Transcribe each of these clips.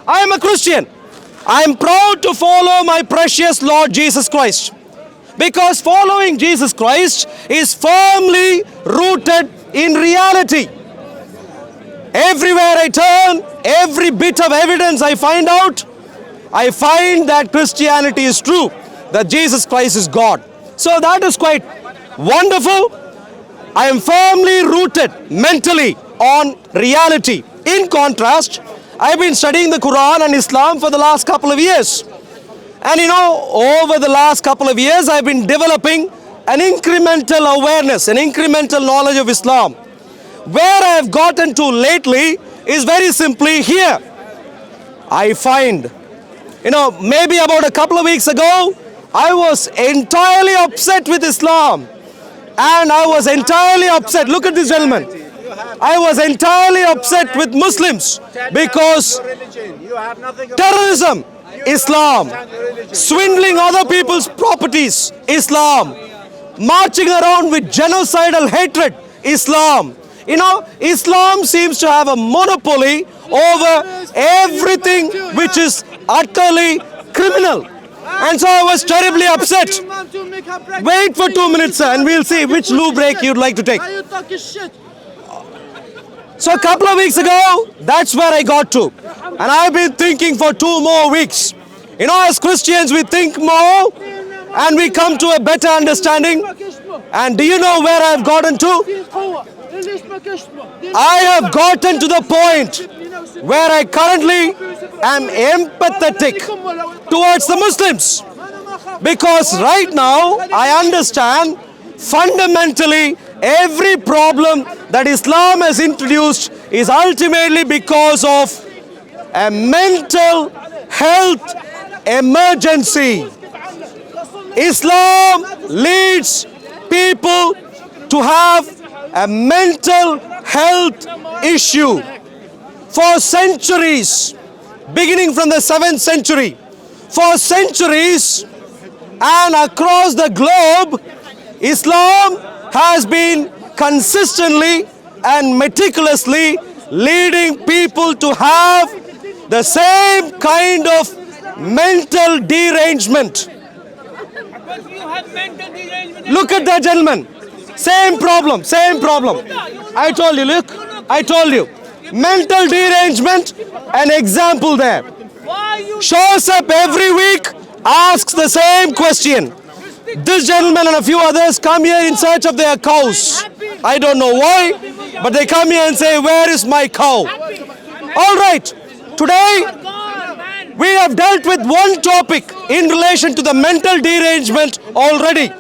I am a Christian. I am proud to follow my precious Lord Jesus Christ. Because following Jesus Christ is firmly rooted in reality. Everywhere I turn, every bit of evidence I find out, I find that Christianity is true, that Jesus Christ is God. So that is quite wonderful. I am firmly rooted mentally on reality. In contrast, I've been studying the Quran and Islam for the last couple of years. And over the last couple of years, I've been developing an incremental awareness, an incremental knowledge of Islam. Where I have gotten to lately is very simply here. I find, maybe about a couple of weeks ago, I was entirely upset with Islam. And I was entirely upset. Look at this gentleman. I was entirely upset with Muslims because terrorism, Islam. Swindling other people's properties, Islam. Marching around with genocidal hatred, Islam. Islam seems to have a monopoly over everything which is utterly criminal. And so I was terribly upset. Wait for 2 minutes, sir, and we'll see which loo break you'd like to take. So a couple of weeks ago, that's where I got to. And I've been thinking for 2 more weeks. As Christians, we think more and we come to a better understanding. And do you know where I've gotten to? I have gotten to the point where I currently am empathetic towards the Muslims. Because right now, I understand fundamentally every problem that Islam has introduced is ultimately because of a mental health emergency. Islam leads people to have a mental health issue. For centuries, beginning from the 7th century, for centuries and across the globe, Islam has been consistently and meticulously leading people to have the same kind of mental derangement. Look at that gentleman. Same problem. I told you, look, I told you. Mental derangement, an example there. Shows up every week, asks the same question. This gentleman and a few others come here in search of their cows. I don't know why, but they come here and say, where is my cow? All right, today we have dealt with one topic in relation to the mental derangement already.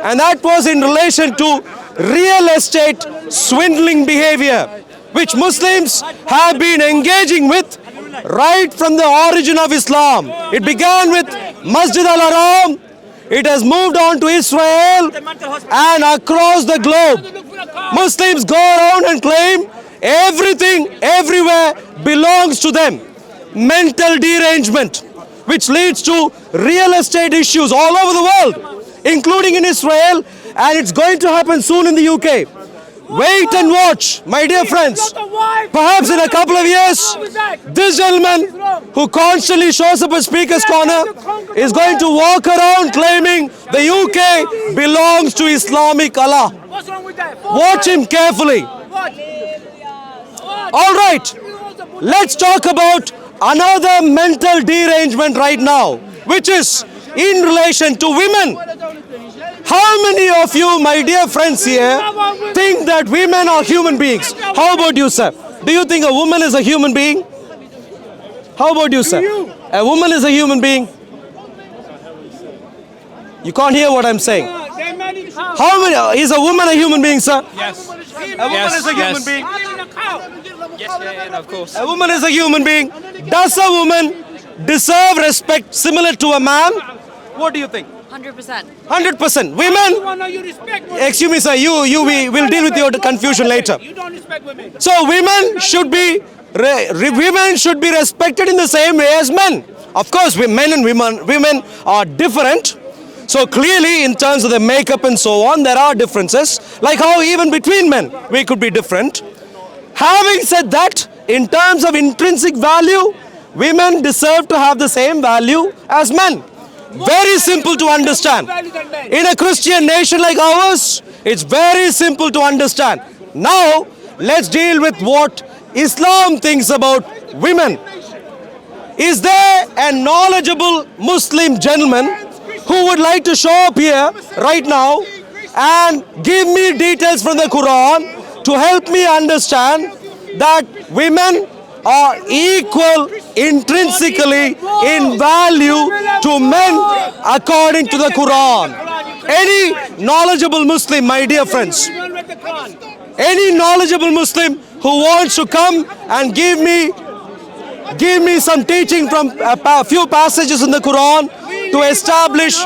And that was in relation to real estate swindling behavior, which Muslims have been engaging with right from the origin of Islam. It began with Masjid al-Haram. It has moved on to Israel and across the globe. Muslims go around and claim everything, everywhere belongs to them. Mental derangement, which leads to real estate issues all over the world, including in Israel, and it's going to happen soon in the UK. Wait and watch, my dear friends. Perhaps in a couple of years, this gentleman who constantly shows up at Speaker's Corner is going to walk around claiming the UK belongs to Islamic Allah. Watch him carefully. All right, let's talk about another mental derangement right now, which is in relation to women. How many of you, my dear friends here, think that women are human beings? How about you, sir? Do you think a woman is a human being? How about you, sir? A woman is a human being? You can't hear what I'm saying. How many? Is a woman a human being, sir? Yes. A woman is a human being. Yes, of course. A woman is a human being. Does a woman deserve respect similar to a man? What do you think? 100%. 100%. Women, excuse me, sir, we will deal with your confusion later. You don't respect women. So women should be respected in the same way as men. Of course, men and women are different. So clearly, in terms of the makeup and so on, there are differences. Like how even between men, we could be different. Having said that, in terms of intrinsic value, women deserve to have the same value as men. Very simple to understand. In a Christian nation like ours, it's very simple to understand. Now, let's deal with what Islam thinks about women. Is there a knowledgeable Muslim gentleman who would like to show up here right now and give me details from the Quran to help me understand that women are equal intrinsically in value to men according to the Quran? Any knowledgeable Muslim, my dear friends, any knowledgeable Muslim who wants to come and give me some teaching from a few passages in the Quran to establish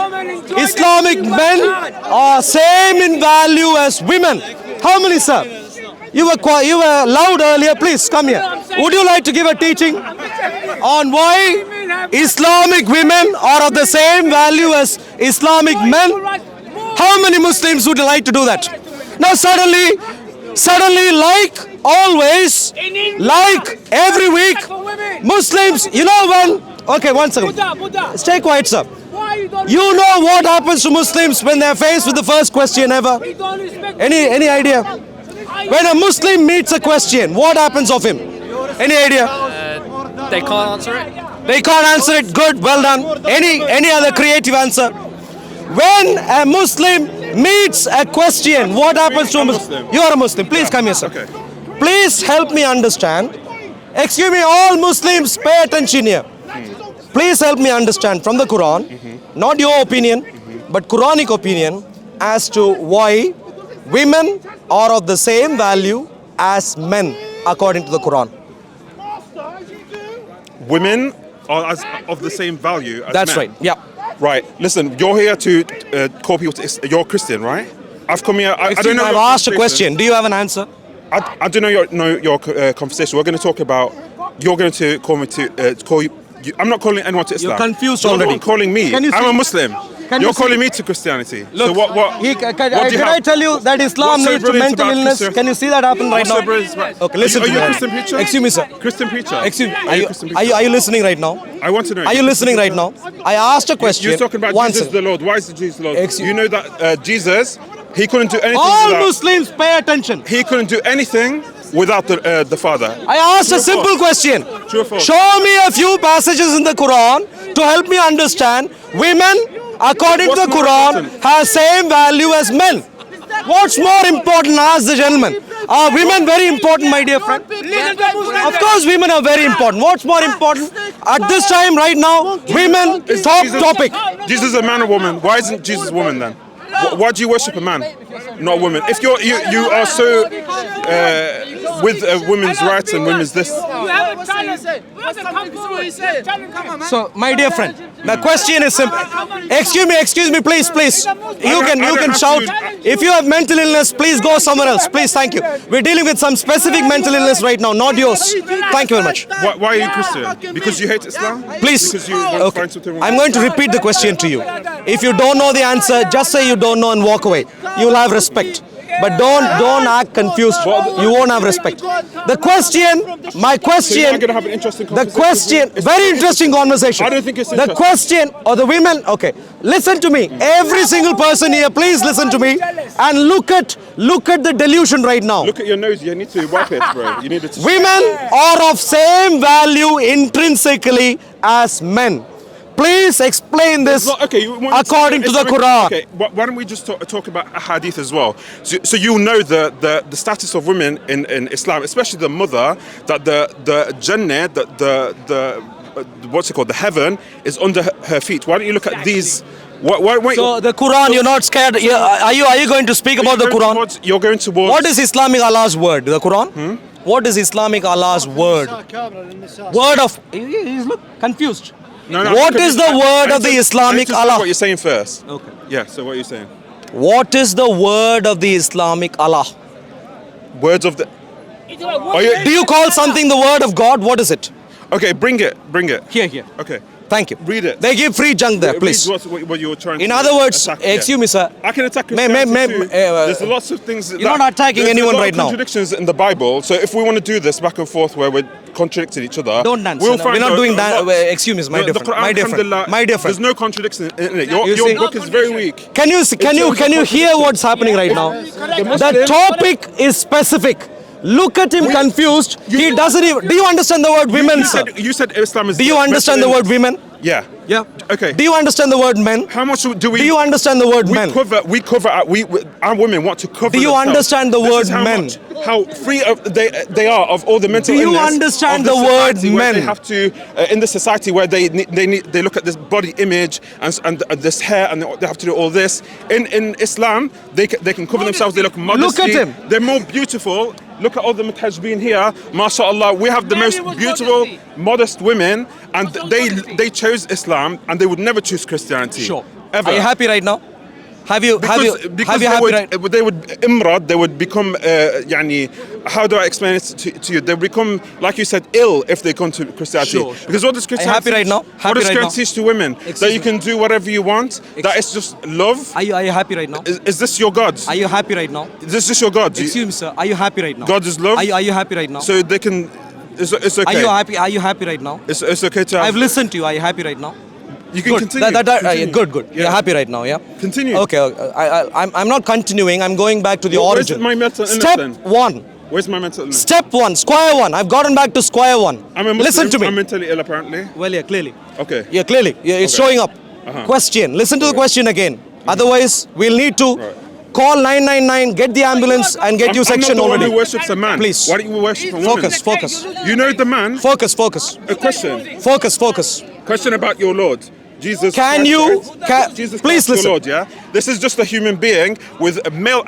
Islamic men are same in value as women. How many, sir? You were loud earlier. Please come here. Would you like to give a teaching on why Islamic women are of the same value as Islamic men? How many Muslims would like to do that? Now suddenly, like always, like every week, Muslims, you know when... Okay, one second. Stay quiet, sir. You know what happens to Muslims when they're faced with the first question ever? Any idea? When a Muslim meets a question, what happens of him? Any idea? They can't answer it. They can't answer it. Good, well done. Any other creative answer? When a Muslim meets a question, what happens to a Muslim? You are a Muslim. Please come here, sir. Okay. Please help me understand. Excuse me, all Muslims, pay attention here. Please help me understand from the Quran, not your opinion, but Quranic opinion as to why women are of the same value as men according to the Quran. Women are of the same value as That's men. right. Yeah. Right. Listen, you're here to call people to... You're Christian, right? I've come here... I don't know I've your asked a conversation. question. Do you have an answer? I don't know your conversation. We're going to talk about... You're going to call me to... call you... I'm not calling anyone to Islam. You're confused You're already. not calling me. Can you I'm see- a Muslim. Can You're you see- calling me to Christianity. Look, so what what do you did I have? tell you that Islam What's so leads to brilliant mental about illness? Christian- Can you see that happen right What's so now? brilliant about- Okay, listen Are to you me. a Christian preacher? Excuse me, sir. Christian preacher. Excuse me. Are you a Christian preacher? Are you listening right now? I want to know. Are you listening right now? I asked a question. You're talking about One Jesus second. the Lord. Why is Jesus the Lord? Excuse- You know that Jesus, he couldn't do anything All without... Muslims pay attention. He couldn't do anything without the Father. I asked a simple question. True or false? Show me a few passages in the Quran to help me understand women, according to What's the more Quran, important? have same value as men. What's more important? Ask the gentleman. Are women very important, my dear friend? Of course, women are very important. What's more important? At this time, right now, women, top Jesus- topic. Jesus is a man or woman. Why isn't Jesus a woman then? Why do you worship a man, not a woman? If you are so with women's rights and women's this, So, my dear friend, the question is simple. Excuse me, please. You can shout. If you have mental illness, please go somewhere else. Please, thank you. We're dealing with some specific mental illness right now, not yours. Thank you very much. why are you Christian? Because you hate Islam? Please. Because you want to Okay. find something wrong? I'm going to repeat the question to you. If you don't know the answer, just say you don't know and walk away. You'll have respect. But don't act confused. You won't have respect. The question, my So you're question, not going to have an interesting the conversation? question, very interesting conversation. I don't think it's The interesting. question, or the women, okay, listen to me. Every single person here, please listen to me and look at the delusion right now. Look at your nose. You need to wipe it, bro. You need it. Women are of same value intrinsically as men. Please explain this Okay, according to the Quran. Okay, why don't we just talk about hadith as well? So you know the status of women in Islam, especially the mother, that the Jannah, the what's it called, the heaven is under her feet. Why don't you look at these? Why, So the Quran, you're not scared. Are you going to speak about the Quran? You're going towards. What is Islamic Allah's word? The Quran? What is Islamic Allah's word? Word of... He's look confused. No, What is the word of the Islamic Allah? Allah? What you're saying first. Okay. Yeah. So what are you saying? What is the word of the Islamic Allah? Words of the. Do you call something the word of God? What is it? Okay, bring it. Here. Okay. Thank you. Read it. They give free junk there, Read please. what you're trying In to other words, attack, yeah. excuse me, sir. I can attack May- Christianity may- too. There's lots of things. You're not attacking anyone right now. Contradictions in the Bible. So if we want to do this back and forth where we're contradicting each other, Don't dance. we'll No, find we're not a- doing a that. lot. Excuse me, my The different. Quran, My different. alhamdulillah, My different. There's no contradiction in it. You Your see? book is very weak. Can you hear what's happening right now? The topic is specific. Look at him confused. He doesn't even. Do you understand the word women, sir? You said Islam is. Do you understand the word women? Yeah. Yeah. Okay. Do you understand the word men? How much do we? Do you understand the word men? We cover. Our women want to cover. Do you themselves. understand the This word is how men? much- How free they are of all the mental Do you illness understand of the word society where men? They have to in the society where they look at this body image and this hair and they have to do all this. In Islam, they can cover themselves. They look modestly. Look at him. They're more beautiful. Look at all the mutajbeen here. MashaAllah, we have the most beautiful, modest women, and they chose Islam, and they would never choose Christianity. Sure. Ever. Are you happy right now? Have you Because happy they right? would imrad, they would become يعني, how do I explain it to you? They become, like you said, ill if they come to Christianity. Sure. Because what does Christianity happy right now? What Happy does right Christianity now? teach to women? That you can do whatever you want. That it's just love. Are you happy right now? Is this your God? Are you happy right now? Is this your God? Excuse me, sir. Are you happy right now? God is love. Are you happy right now? So they can. It's okay. Are you happy? Are you happy right now? It's okay to have. I've listened to you. Are you happy right now? You can Good. continue. Yeah, Continue. good. Yeah. You're happy right now, yeah? Continue. Okay. I'm not continuing. I'm going back to the Where's origin. my mental illness Step then? 1. Where's my mental illness? Step 1. Square 1. I've gotten back to square 1. I'm a Muslim. Listen to me. I'm mentally ill apparently. Well, yeah, clearly. Okay. Yeah, clearly. Yeah, it's Okay. showing up. Uh-huh. Question. Listen to the question again. Otherwise, we'll need to Right. call 999, get the ambulance, and get you I'm section not the one already. who worships a man. Please. Why don't you worship a woman? Focus. You know the man. Focus. A question. Focus. Question about your Lord. Jesus Can Christ, you- right? Jesus please Christ, listen. your Lord, yeah? This is just a human being with a male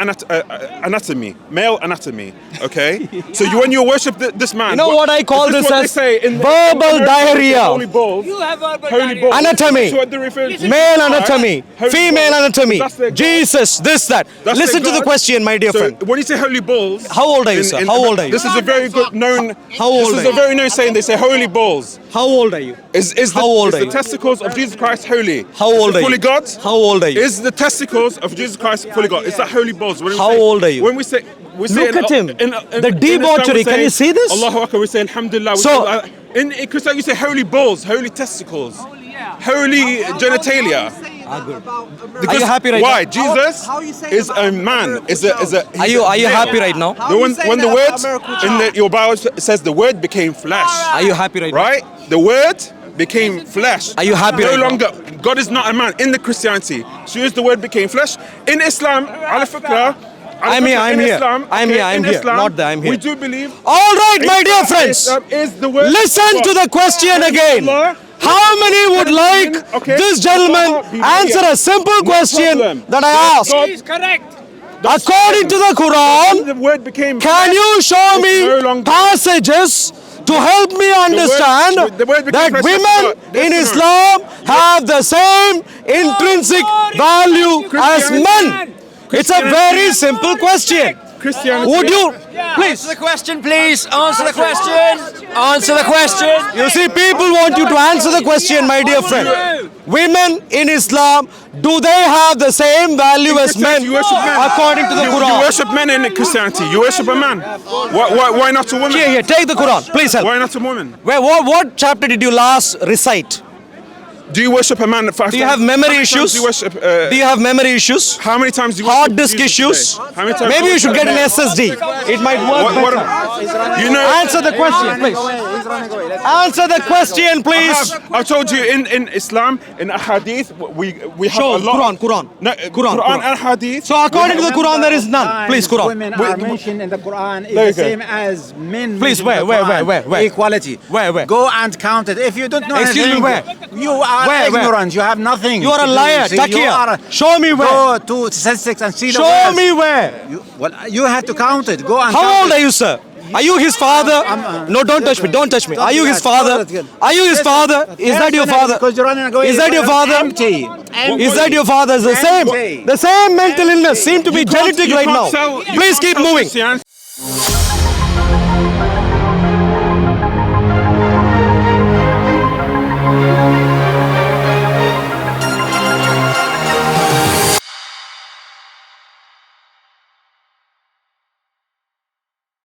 anatomy. Male anatomy, okay? So when you worship this man... You know what I call is this what they as say in verbal in diarrhea. Holy balls. You have verbal Holy diarrhea. balls. Anatomy. That's what they refer to. Male anatomy, Holy female balls. anatomy, That's their God. Jesus, this, that. That's Listen their to the God. question, my dear So friend. when you say holy balls... How old are you, sir? How old are you? This is a very good known... How old This is are a you? very known saying. They say holy balls. How old are you? Is How old are the you? testicles of Jesus Christ holy? How Is old it are you? fully God? How old are you? Is the testicles of Jesus Christ fully God? Is that holy balls? When we How say- old are you? When we say Look at him. The Islam, debauchery. we Can say, you see this? Allahu Akbar. We say Alhamdulillah. So- in Christianity you say holy balls, holy testicles, holy genitalia. Are you happy right Why? now? Jesus how you say is about a man. Is a. Are you happy right now? When the word your Bible says the word became flesh. Are you happy right now? Right? The word became flesh. Are you happy No right now? longer. God is not a man. In the Christianity, she used the word became flesh. In Islam, al-Fiqra, I'm here, I'm in here. Islam, I'm here, I'm in here. Islam, Not there, I'm here. We do believe. All right, my dear friends. Islam is the word. Listen to the question again. How many would like Okay. this gentleman answer a simple question problem. that I asked? God- He's correct. According to the Quran, The word became. can you show It's me no longer- passages to help me understand the word became that flesh. women Yes in or no? Islam have the same intrinsic value as men? It's a very simple question. Christianity. Would you please? Answer the question, please. Answer the question. Answer the question. You see, people want you to answer the question, my dear friend. Women in Islam, do they have the same value as men You worship men. according to the You Quran? worship men in Christianity. You worship a man. Why not a woman? Here, take the Quran. Please help. Why not a woman? What chapter did you last recite? Do you worship a man? Do you have memory issues? Do you worship? Do you have memory issues? How many times do you Hard worship disk Jesus issues? today? How many times Maybe do you should get an worship SSD. It might work What- better. You know, Answer the question, please. Answer the question, please. I've told you in Islam, in Hadith, we have Show a lot. Quran. No, Quran. and Hadith. So according to the Quran, there is none. Please, Quran. Women are mentioned in the Quran is There you the go. same as men. Please, mentioned in where, the where, Quran. where? Equality. Where? Go and count it. If you don't know Excuse me, anything, where? You are Where? ignorant. You have nothing. You are a to do. liar. See, Takia. you are- Show me where. Go to statistics and see the Show words. me where. Well, you have to count it. Go and How count old it. are you, sir? Are you his father? No, don't touch me. Don't touch me. Are you his father? Are you his father? Is that your father? Because you're running away. Is that your father? Empty. Is that your father? It's the same. Empty. The same mental illness seem to be You can't- genetic you right can't now. sell- you Please can't keep sell moving. Christianity